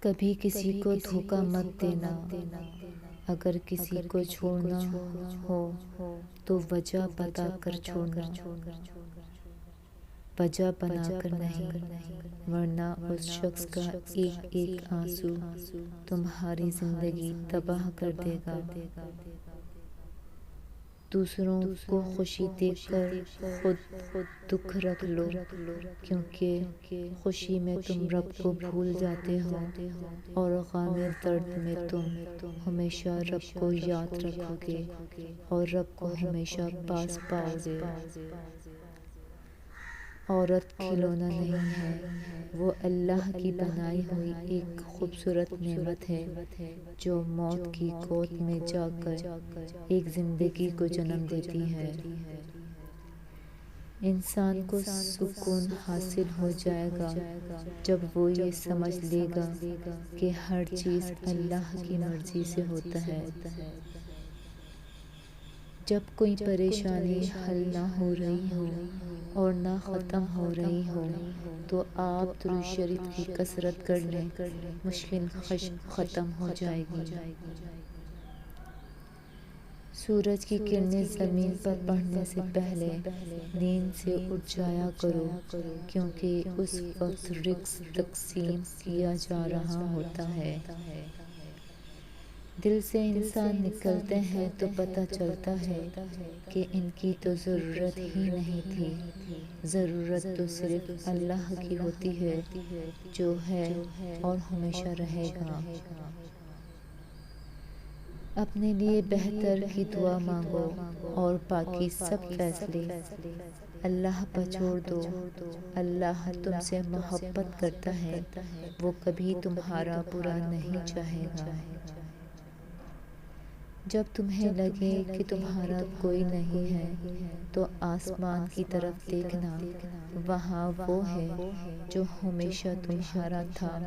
کبھی کسی کو دھوکا مت دینا۔ اگر کسی کو چھوڑنا ہو تو وجہ بتا کر چھوڑنا، وجہ بنا کر نہیں، ورنہ اس شخص کا ایک ایک آنسو تمہاری زندگی تباہ کر دے گا۔ دوسروں کو خوشی دیکھ کر خود دکھ رکھ لو، کیونکہ خوشی میں تم رب کو بھول جاتے ہو اور غم درد میں تم ہمیشہ رب کو یاد رکھو گے اور رب کو ہمیشہ پاس پاؤ گے۔ عورت کھلونا نہیں ہے، وہ اللہ کی بنائی ہوئی ایک خوبصورت نعمت ہے جو موت کی گود میں جا کر ایک زندگی کو جنم دیتی ہے۔ انسان کو سکون حاصل ہو جائے گا جب وہ یہ سمجھ لے گا کہ ہر چیز اللہ کی مرضی سے ہوتا ہے۔ جب کوئی پریشانی حل نہ ہو رہی ہو اور نہ ختم ہو رہی ہو تو آپ درود شریف کی کثرت کر لیں، مشکل ختم ہو جائے گی۔ سورج کی کرنیں زمین پر پڑنے سے پہلے نیند سے اٹھ جایا کرو، کیونکہ اس وقت رزق تقسیم کیا جا رہا ہوتا ہے۔ دل سے انسان نکلتے ہیں تو پتہ چلتا ہے کہ ان کی تو ضرورت ہی نہیں تھی۔ ضرورت تو صرف اللہ کی ہوتی ہے جو ہے اور ہمیشہ رہے گا۔ اپنے لیے بہتر کی دعا مانگو اور باقی سب فیصلے اللہ پر چھوڑ دو۔ اللہ تم سے محبت کرتا ہے، وہ کبھی تمہارا برا نہیں چاہے گا۔ جب تمہیں لگے کہ تمہارا کوئی نہیں ہے تو آسمان کی طرف دیکھنا، وہاں وہ ہے جو ہمیشہ تمہارا تھا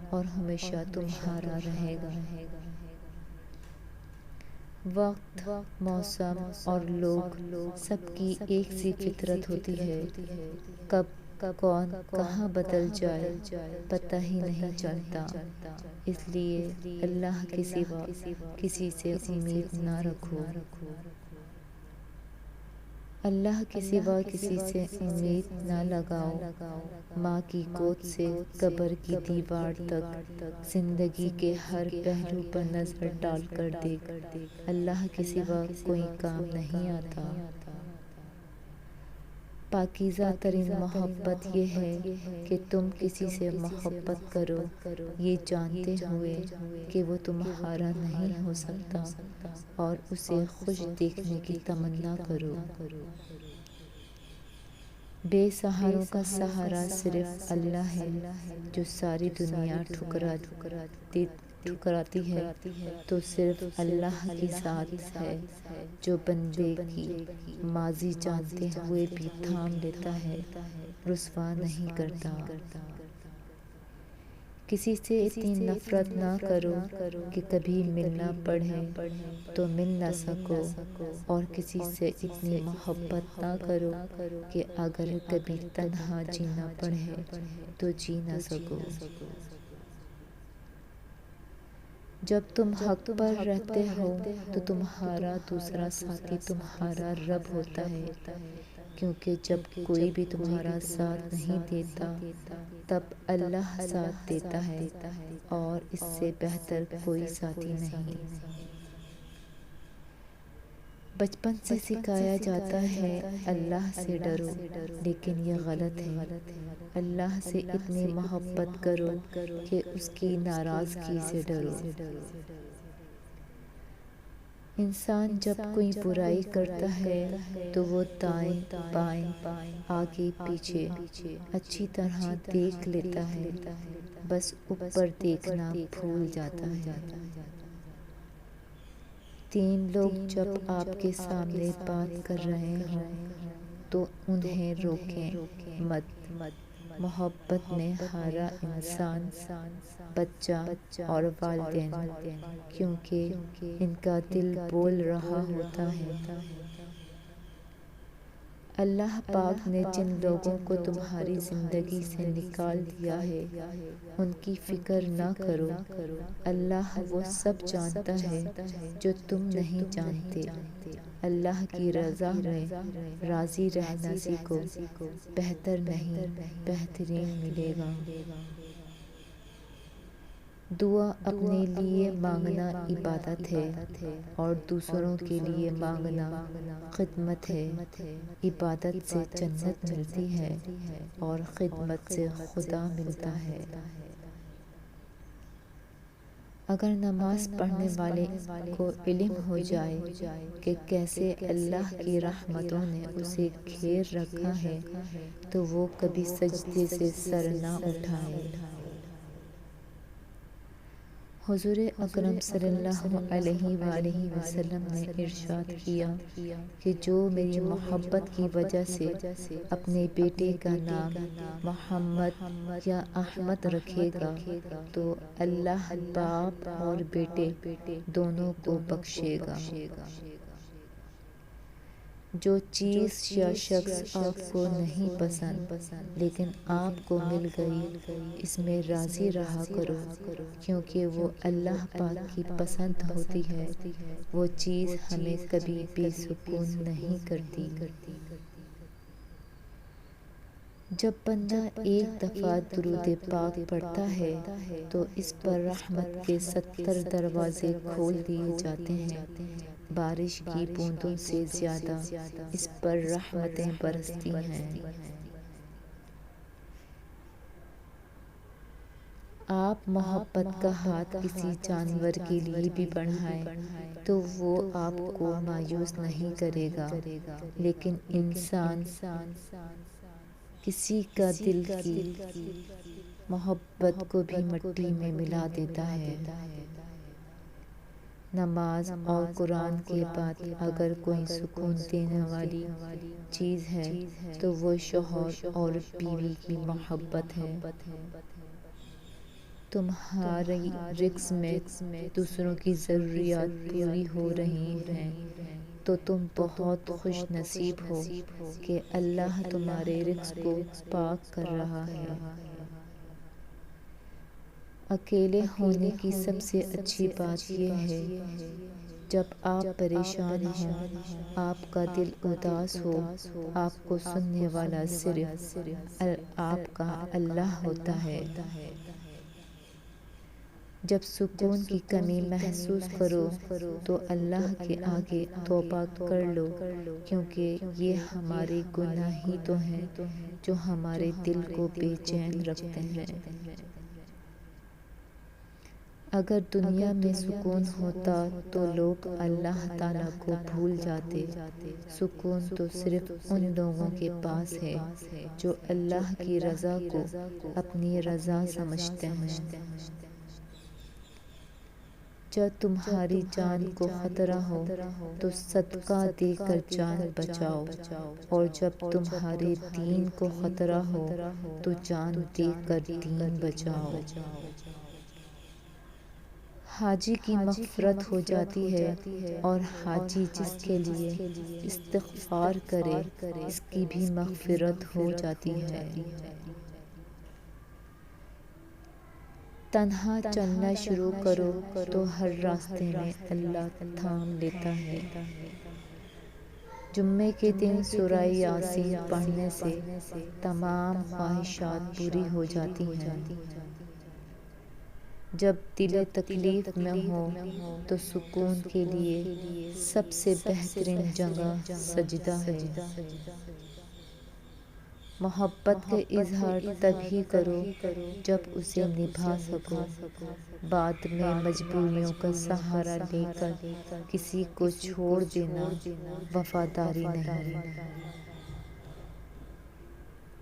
اور ہمیشہ تمہارا رہے گا۔ وقت، موسم اور لوگ سب کی ایک سی فطرت ہوتی ہے، کب کون کہاں بدل جائے پتہ ہی نہیں چلتا۔ اس لیے اللہ کے سوا کسی سے امید نہ رکھو۔ اللہ کے سوا کسی سے امید نہ لگاؤ۔ ماں کی گود سے قبر کی دیوار تک زندگی کے ہر پہلو پر نظر ڈال کر دیکھ، اللہ کے سوا کوئی کام نہیں آتا۔ پاکیزہ ترین محبت یہ ہے کہ تم کسی سے محبت کرو یہ جانتے ہوئے کہ وہ تمہارا نہیں ہو سکتا اور اسے خوش دیکھنے کی تمنا کرو۔ بے سہاروں کا سہارا صرف اللہ ہے۔ جو ساری دنیا ٹھکراتی ہے تو صرف اللہ کی ذات ہے جو بندے کی ماضی جانتے ہوئے بھی تھام لیتا ہے، رسوا نہیں کرتا۔ کسی سے اتنی نفرت نہ کرو کہ کبھی ملنا پڑے تو مل نہ سکو، اور کسی سے اتنی محبت نہ کرو کہ اگر کبھی تنہا جینا پڑے تو جی نہ سکو۔ جب تم حق پر رہتے ہو تو تمہارا دوسرا ساتھی تمہارا رب ہوتا ہے، کیونکہ جب کوئی بھی تمہارا ساتھ نہیں دیتا تب اللہ ساتھ دیتا ہے، اور اس سے بہتر کوئی ساتھی نہیں۔ بچپن سے سکھایا جاتا ہے اللہ سے ڈرو، لیکن یہ غلط ہے۔ اللہ سے اتنی محبت کرو کہ اس کی ناراضگی سے ڈرو۔ انسان جب کوئی برائی کرتا ہے تو وہ دائیں بائیں آگے پیچھے اچھی طرح دیکھ لیتا ہے، بس اوپر دیکھنا بھول جاتا ہے۔ تین لوگ جب آپ کے سامنے بات کر رہے ہوں تو انہیں روکیں مت۔ محبت میں ہارا انسان، بچہ اور والدین، کیونکہ ان کا دل بول رہا ہوتا ہے۔ اللہ پاک نے جن لوگوں کو تمہاری زندگی سے نکال دیا ہے ان کی فکر نہ کرو، اللہ وہ سب جانتا ہے جو تم نہیں جانتے۔ اللہ کی رضا میں راضی رہنا سیکھو، بہتر نہیں بہترین ملے گا۔ دعا اپنے لیے مانگنا عبادت ہے اور دوسروں کے لیے مانگنا خدمت ہے۔ عبادت سے جنت ملتی ہے اور خدمت سے خدا ملتا ہے۔ اگر نماز پڑھنے والے کو علم ہو جائے کہ کیسے اللہ کی رحمتوں نے اسے گھیر رکھا ہے تو وہ کبھی سجدے سے سر نہ اٹھائے۔ حضور اکرم صلی اللہ علیہ وآلہ وسلم نے ارشاد کیا کہ جو میری محبت کی وجہ سے اپنے بیٹے کا نام محمد یا احمد رکھے گا تو اللہ باپ اور بیٹے دونوں کو بخشے گا۔ جو چیز یا شخص آپ کو نہیں پسند لیکن آپ کو مل گئی، اس میں راضی رہا کرو، کیونکہ وہ اللہ پاک کی پسند ہوتی ہے۔ وہ چیز ہمیں کبھی بے سکون نہیں کرتی۔ جب بندہ ایک دفعہ درود پاک پڑھتا ہے تو اس پر رحمت کے 70 دروازے کھول دیے جاتے ہیں۔ بارش کی بوندوں سے زیادہ اس پر رحمتیں برستی ہیں۔ آپ محبت کا ہاتھ کسی جانور کے لیے بھی بڑھائیں تو وہ آپ کو مایوس نہیں کرے گا، لیکن انسان کسی کا دل کی محبت کو بھی مٹی میں ملا دیتا ہے۔ نماز اور قرآن کے بعد اگر کوئی سکون دینے والی چیز ہے تو وہ شوہر اور بیوی کی محبت ہے۔ تمہاری رزق میں دوسروں کی ضروریات پوری ہو رہی ہیں تو تم بہت خوش نصیب ہو کہ اللہ تمہارے رزق کو پاک کر رہا ہے۔ اکیلے ہونے کی سب سے اچھی بات یہ ہے جب آپ پریشان ہوں، آپ کا دل اداس ہو، آپ کو سننے والا صرف آپ کا اللہ ہوتا ہے۔ جب سکون کی کمی محسوس کرو تو اللہ کے آگے توبہ کر لو، کیونکہ یہ ہمارے گناہ ہی تو ہیں جو ہمارے دل کو بے چین رکھتے ہیں۔ اگر دنیا میں سکون ہوتا تو لوگ اللہ تعالیٰ کو بھول جاتے۔ سکون تو صرف ان لوگوں کے پاس ہے جو اللہ کی رضا کو اپنی رضا سمجھتے ہیں۔ جب تمہاری جان کو خطرہ ہو تو صدقہ دے کر جان بچاؤ، اور جب تمہارے دین کو خطرہ ہو تو جان دے کر دین بچاؤ۔ حاجی کی مغفرت ہو جاتی ہے اور حاجی جس کے لیے استغفار کرے اس کی بھی مغفرت ہو جاتی ہے۔ تنہا چلنا شروع کرو تو ہر راستے میں اللہ تھام لیتا ہے۔ جمعے کے دن سورہ یاسین پڑھنے سے تمام خواہشات پوری ہو جاتی ہیں۔ جب دل تکلیف میں ہو تو سکون کے لیے سب سے بہترین جگہ سجدہ ہے۔ محبت کا اظہار تبھی کرو جب اسے نبھا سکو، بعد میں مجبوریوں کا سہارا لے کر کسی کو چھوڑ دینا وفاداری نہیں۔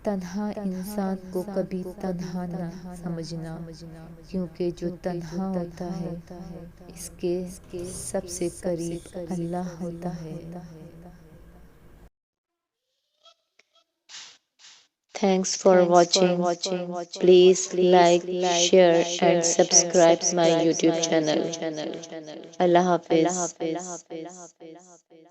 تنہا انسان کو کبھی تنہا نہ سمجھنا، کیونکہ جو تنہا ہوتا ہے اس کے سب سے قریب اللہ ہوتا ہے۔ Thanks for watching. Please like, share and subscribe my YouTube channel. اللہ حافظ۔